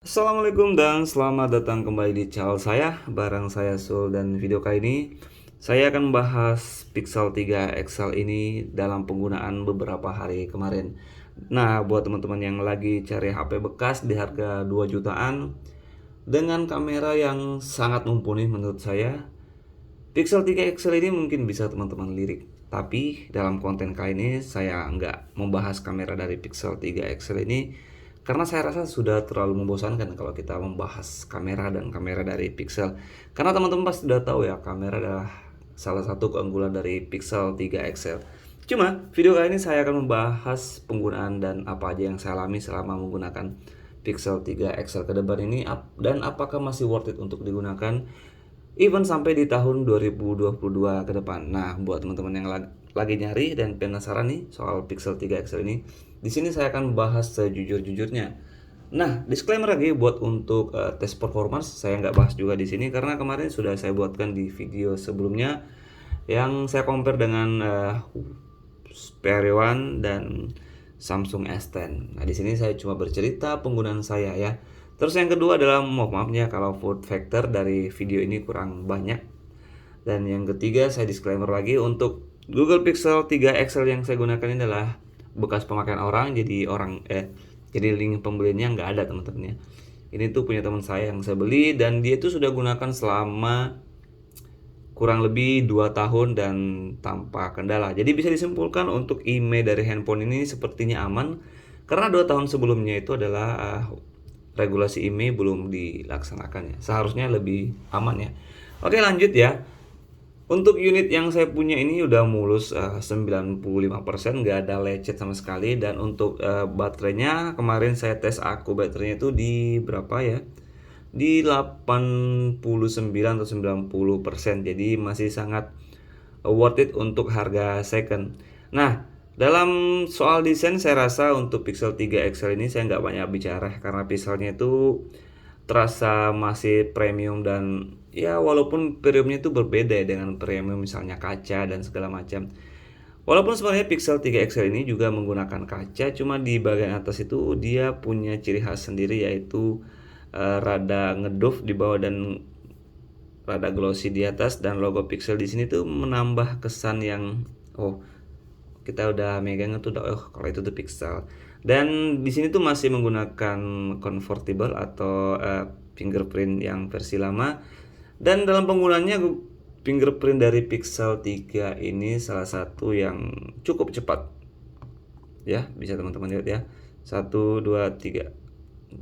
Assalamualaikum dan selamat datang kembali di channel saya. Bareng saya Sul, dan video kali ini saya akan membahas Pixel 3 XL ini dalam penggunaan beberapa hari kemarin. Nah, buat teman-teman yang lagi cari HP bekas di harga 2 jutaan dengan kamera yang sangat mumpuni menurut saya, Pixel 3 XL ini mungkin bisa teman-teman lirik. Tapi dalam konten kali ini saya nggak membahas kamera dari Pixel 3 XL ini karena saya rasa sudah terlalu membosankan kalau kita membahas kamera dan kamera dari Pixel. Karena teman-teman pasti sudah tahu ya, kamera adalah salah satu keunggulan dari Pixel 3 XL. Cuma video kali ini saya akan membahas penggunaan dan apa aja yang saya alami selama menggunakan Pixel 3 XL ke depan ini, dan apakah masih worth it untuk digunakan even sampai di tahun 2022 ke depan. Nah, buat teman-teman yang lagi nyari dan penasaran nih soal Pixel 3 XL ini, di sini saya akan bahas sejujur-jujurnya. Nah, disclaimer lagi buat untuk tes performance saya nggak bahas juga di sini karena kemarin sudah saya buatkan di video sebelumnya yang saya compare dengan Xperia One dan Samsung S10. Nah, di sini saya cuma bercerita penggunaan saya ya. Terus yang kedua adalah maafnya kalau food factor dari video ini kurang banyak. Dan yang ketiga saya disclaimer lagi untuk Google Pixel 3 XL yang saya gunakan ini adalah bekas pemakaian orang, jadi link pembeliannya nggak ada teman-teman ya. Ini tuh punya teman saya yang saya beli dan dia itu sudah gunakan selama kurang lebih 2 tahun dan tanpa kendala. Jadi bisa disimpulkan untuk IMEI dari handphone ini sepertinya aman karena 2 tahun sebelumnya itu adalah regulasi IMEI belum dilaksanakan ya. Seharusnya lebih aman ya. Oke, lanjut ya. Untuk unit yang saya punya ini udah mulus 95%, nggak ada lecet sama sekali. Dan untuk baterainya kemarin saya tes aku baterainya itu di berapa ya? Di 89 atau 90%. Jadi masih sangat worth it untuk harga second. Nah, dalam soal desain saya rasa untuk Pixel 3 XL ini saya nggak banyak bicara karena pixelnya itu terasa masih premium, dan ya walaupun premiumnya itu berbeda ya dengan premium misalnya kaca dan segala macam. Walaupun sebenarnya Pixel 3 XL ini juga menggunakan kaca, cuma di bagian atas itu dia punya ciri khas sendiri yaitu rada ngedove di bawah dan rada glossy di atas, dan logo Pixel di sini tuh menambah kesan yang kita udah megang itu udah kalau itu tuh Pixel. Dan di sini tuh masih menggunakan convertible atau fingerprint yang versi lama. Dan dalam penggunaannya fingerprint dari Pixel 3 ini salah satu yang cukup cepat. Ya, bisa teman-teman lihat ya. 1 2 3.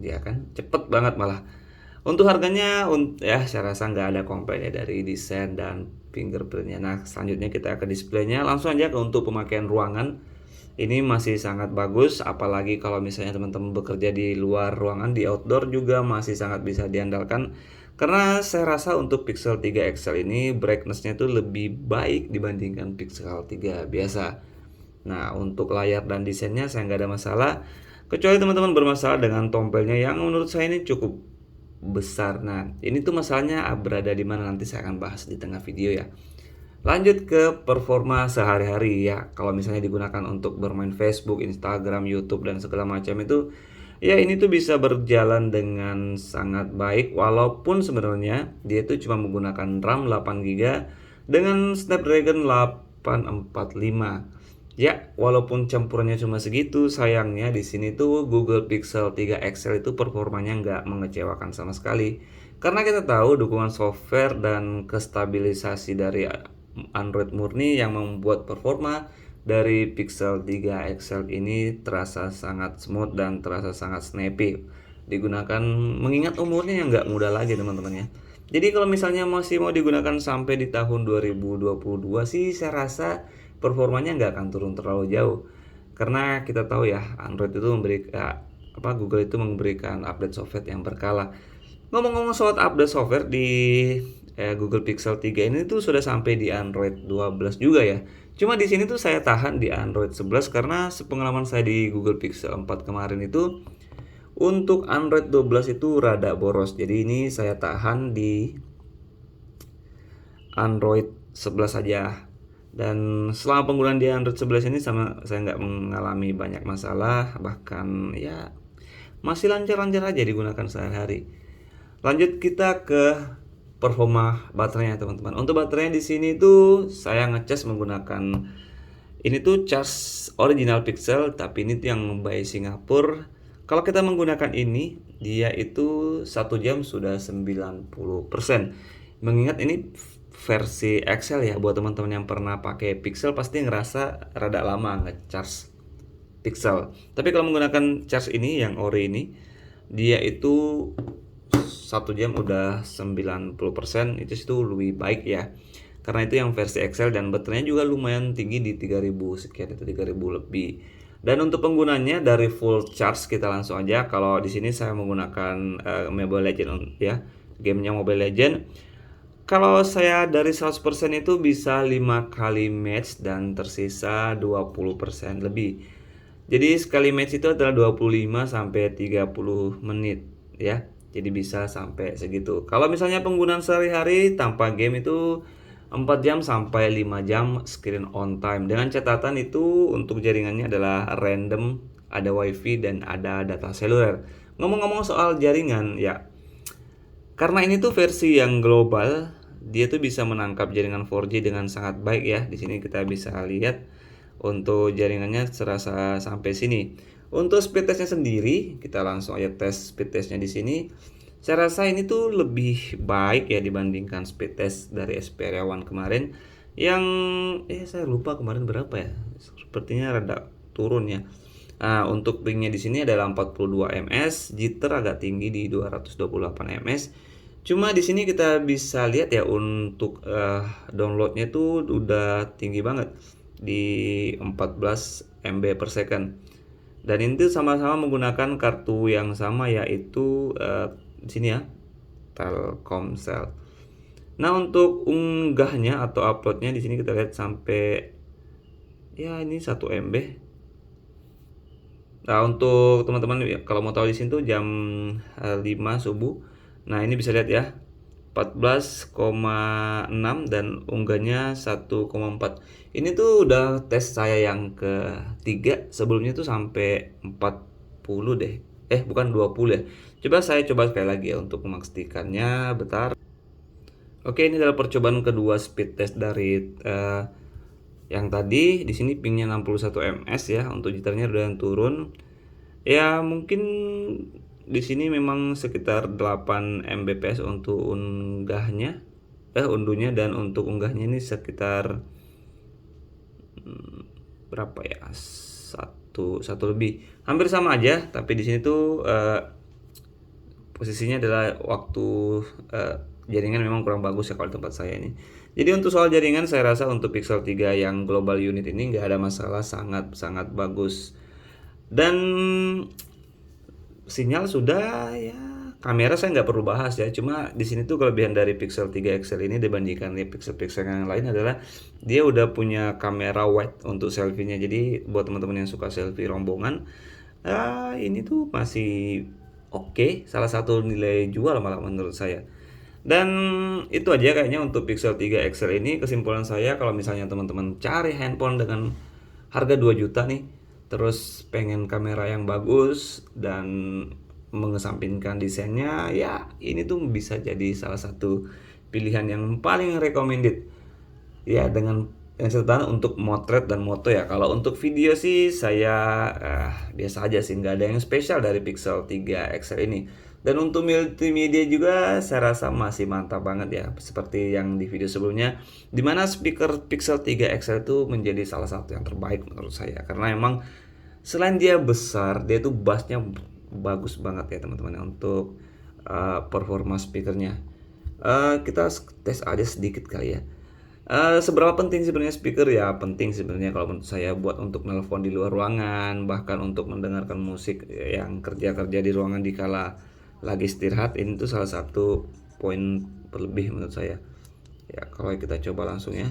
Ya kan, cepet banget malah. Untuk harganya ya saya rasa nggak ada komplainnya dari desain dan fingerprintnya. Nah, selanjutnya kita ke displaynya. Langsung aja ke untuk pemakaian ruangan. Ini masih sangat bagus, apalagi kalau misalnya teman-teman bekerja di luar ruangan, di outdoor juga masih sangat bisa diandalkan. Karena saya rasa untuk Pixel 3 XL ini brightness-nya tuh lebih baik dibandingkan Pixel 3 biasa. Nah, untuk layar dan desainnya saya nggak ada masalah. Kecuali teman-teman bermasalah dengan tombelnya yang menurut saya ini cukup besar. Nah, ini tuh masalahnya berada di mana, nanti saya akan bahas di tengah video ya. Lanjut ke performa sehari-hari ya. Kalau misalnya digunakan untuk bermain Facebook, Instagram, YouTube dan segala macam itu, ya ini tuh bisa berjalan dengan sangat baik walaupun sebenarnya dia itu cuma menggunakan RAM 8 GB dengan Snapdragon 845. Ya, walaupun campurannya cuma segitu, sayangnya di sini tuh Google Pixel 3 XL itu performanya nggak mengecewakan sama sekali. Karena kita tahu dukungan software dan kestabilisasi dari Android murni yang membuat performa dari Pixel 3 XL ini terasa sangat smooth dan terasa sangat snappy digunakan, mengingat umurnya yang nggak muda lagi teman-teman ya. Jadi kalau misalnya masih mau digunakan sampai di tahun 2022 sih saya rasa performanya nggak akan turun terlalu jauh, karena kita tahu ya Android itu memberikan Google itu memberikan update software yang berkala. Ngomong-ngomong soal update software di Google Pixel 3 ini tuh sudah sampai di Android 12 juga ya. Cuma di sini tuh saya tahan di Android 11 karena sepengalaman saya di Google Pixel 4 kemarin itu untuk Android 12 itu rada boros. Jadi ini saya tahan di Android 11 saja. Dan selama penggunaan di Android 11 ini sama saya nggak mengalami banyak masalah, bahkan ya masih lancar-lancar aja digunakan sehari-hari. Lanjut kita ke performa baterainya teman-teman. Untuk baterainya di sini tuh saya ngecas menggunakan ini tuh cas original Pixel, tapi ini tuh yang by Singapura. Kalau kita menggunakan ini, dia itu 1 jam sudah 90%. Mengingat ini versi Excel ya, buat teman-teman yang pernah pakai Pixel pasti ngerasa rada lama ngecas Pixel. Tapi kalau menggunakan charge ini yang ori ini, dia itu 1 jam udah 90%, itu lebih baik ya. Karena itu yang versi Excel dan baterainya juga lumayan tinggi di 3000 sekian, itu 3000 lebih. Dan untuk penggunanya dari full charge kita langsung aja. Kalau di sini saya menggunakan Mobile Legend ya, gamenya Mobile Legend. Kalau saya dari 100% itu bisa 5 kali match dan tersisa 20% lebih. Jadi sekali match itu adalah 25 sampai 30 menit ya. Jadi bisa sampai segitu. Kalau misalnya penggunaan sehari-hari tanpa game itu 4 jam sampai 5 jam screen on time. Dengan catatan itu untuk jaringannya adalah random, ada wifi dan ada data seluler. Ngomong-ngomong soal jaringan ya, karena ini tuh versi yang global, dia tuh bisa menangkap jaringan 4G dengan sangat baik ya. Di sini kita bisa lihat untuk jaringannya serasa sampai sini. Untuk speed testnya sendiri, kita langsung aja tes speed testnya di sini. Saya rasa ini tuh lebih baik ya dibandingkan speed test dari Xperia One kemarin yang saya lupa kemarin berapa ya. Sepertinya rada turun ya. Nah, untuk pingnya di sini adalah 42 ms, jitter agak tinggi di 228 ms. Cuma di sini kita bisa lihat ya untuk downloadnya tuh udah tinggi banget di 14 MB per second. Dan ini sama-sama menggunakan kartu yang sama yaitu di sini ya, Telkomsel. Nah, untuk unggahnya atau uploadnya di sini kita lihat sampai ya ini 1 MB. Nah, untuk teman-teman kalau mau tahu di sini tuh jam 5 subuh. Nah, ini bisa lihat ya. 14,6 dan unggahnya 1,4. Ini tuh udah tes saya yang ketiga. Sebelumnya tuh sampai 40 deh. Bukan 20 ya. Coba sekali lagi ya untuk memastikannya. Bentar. Oke, ini adalah percobaan kedua speed test dari yang tadi. Di sini pingnya 61 ms ya. Untuk jitternya udah turun. Ya, mungkin di sini memang sekitar 8 Mbps untuk unduhnya dan untuk unggahnya ini sekitar berapa ya? Satu lebih. Hampir sama aja, tapi di sini tuh posisinya adalah waktu jaringan memang kurang bagus ya kalau di tempat saya ini. Jadi untuk soal jaringan saya rasa untuk Pixel 3 yang global unit ini nggak ada masalah, sangat bagus. Dan sinyal sudah ya, kamera saya nggak perlu bahas ya. Cuma di sini tuh kelebihan dari Pixel 3 XL ini dibandingkan Pixel yang lain adalah dia udah punya kamera wide untuk selfie-nya. Jadi buat teman-teman yang suka selfie rombongan, ini tuh masih oke, salah satu nilai jual malah menurut saya. Dan itu aja kayaknya untuk Pixel 3 XL ini. Kesimpulan saya, kalau misalnya teman-teman cari handphone dengan harga 2 juta nih, terus pengen kamera yang bagus dan mengesampingkan desainnya, ya ini tuh bisa jadi salah satu pilihan yang paling recommended ya, dengan yang catatan untuk motret dan moto ya. Kalau untuk video sih saya biasa aja sih, nggak ada yang spesial dari Pixel 3 XL ini. Dan untuk multimedia juga saya rasa masih mantap banget ya, seperti yang di video sebelumnya, dimana speaker Pixel 3 XL itu menjadi salah satu yang terbaik menurut saya. Karena emang selain dia besar, dia tuh bassnya bagus banget ya teman-teman untuk performa speakernya. Kita tes aja sedikit kali ya. Seberapa penting sebenarnya speaker? Ya penting sebenarnya kalau menurut saya, buat untuk nelpon di luar ruangan, bahkan untuk mendengarkan musik yang kerja di ruangan dikala lagi istirahat. Ini tuh salah satu poin berlebih menurut saya. Ya, kalau kita coba langsung ya.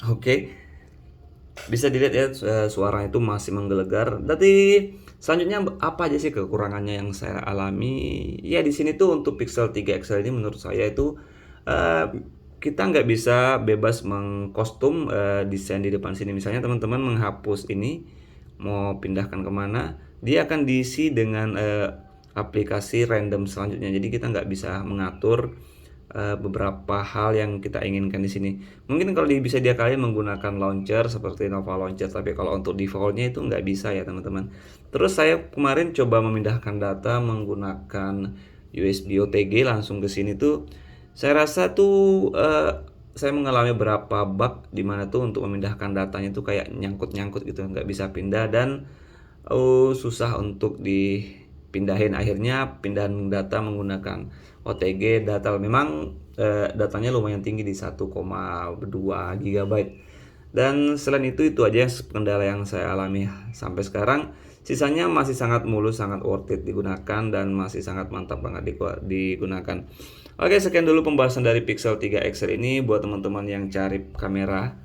Oke. Bisa dilihat ya, suaranya itu masih menggelegar. Tapi selanjutnya apa aja sih kekurangannya yang saya alami? Ya di sini tuh untuk Pixel 3 XL ini menurut saya itu kita nggak bisa bebas mengkostum desain di depan sini. Misalnya teman-teman menghapus ini, mau pindahkan kemana, dia akan diisi dengan aplikasi random selanjutnya. Jadi kita nggak bisa mengatur beberapa hal yang kita inginkan di sini. Mungkin kalau bisa dia kalian menggunakan launcher seperti Nova Launcher, tapi kalau untuk defaultnya itu nggak bisa ya teman-teman. Terus saya kemarin coba memindahkan data menggunakan USB OTG langsung ke sini tuh, saya rasa tuh saya mengalami beberapa bug di mana tuh untuk memindahkan datanya tuh kayak nyangkut-nyangkut gitu, nggak bisa pindah dan susah untuk dipindahin. Akhirnya pindahan data menggunakan OTG data memang datanya lumayan tinggi di 1,2 GB. Dan selain itu aja kendala yang saya alami sampai sekarang. Sisanya masih sangat mulus, sangat worth it digunakan dan masih sangat mantap banget digunakan. Oke, sekian dulu pembahasan dari Pixel 3 XL ini. Buat teman-teman yang cari kamera,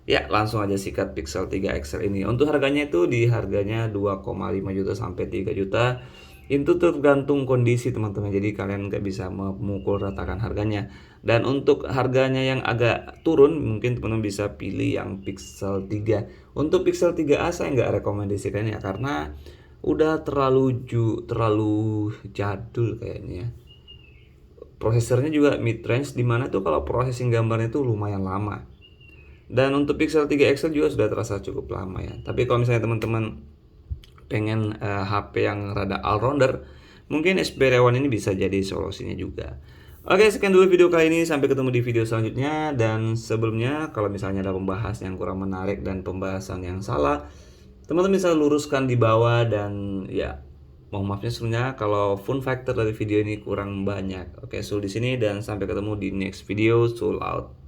ya langsung aja sikat Pixel 3 XL ini. Untuk harganya itu di harganya 2,5 juta sampai 3 juta. Itu tergantung kondisi teman-teman. Jadi kalian nggak bisa memukul ratakan harganya. Dan untuk harganya yang agak turun, mungkin teman-teman bisa pilih yang Pixel 3. Untuk Pixel 3a saya nggak rekomendasikan ya, karena udah terlalu jadul kayaknya. Prosesornya juga mid range, dimana tuh kalau processing gambarnya itu lumayan lama. Dan untuk Pixel 3 XL juga sudah terasa cukup lama ya. Tapi kalau misalnya teman-teman pengen HP yang rada all-rounder, mungkin Xperia One ini bisa jadi solusinya juga. Oke, sekian dulu video kali ini. Sampai ketemu di video selanjutnya. Dan sebelumnya, kalau misalnya ada pembahasan yang kurang menarik dan pembahasan yang salah, teman-teman bisa luruskan di bawah. Dan ya, mohon maafnya sebenarnya kalau fun factor dari video ini kurang banyak. Oke, Sul di sini dan sampai ketemu di next video. Sul out.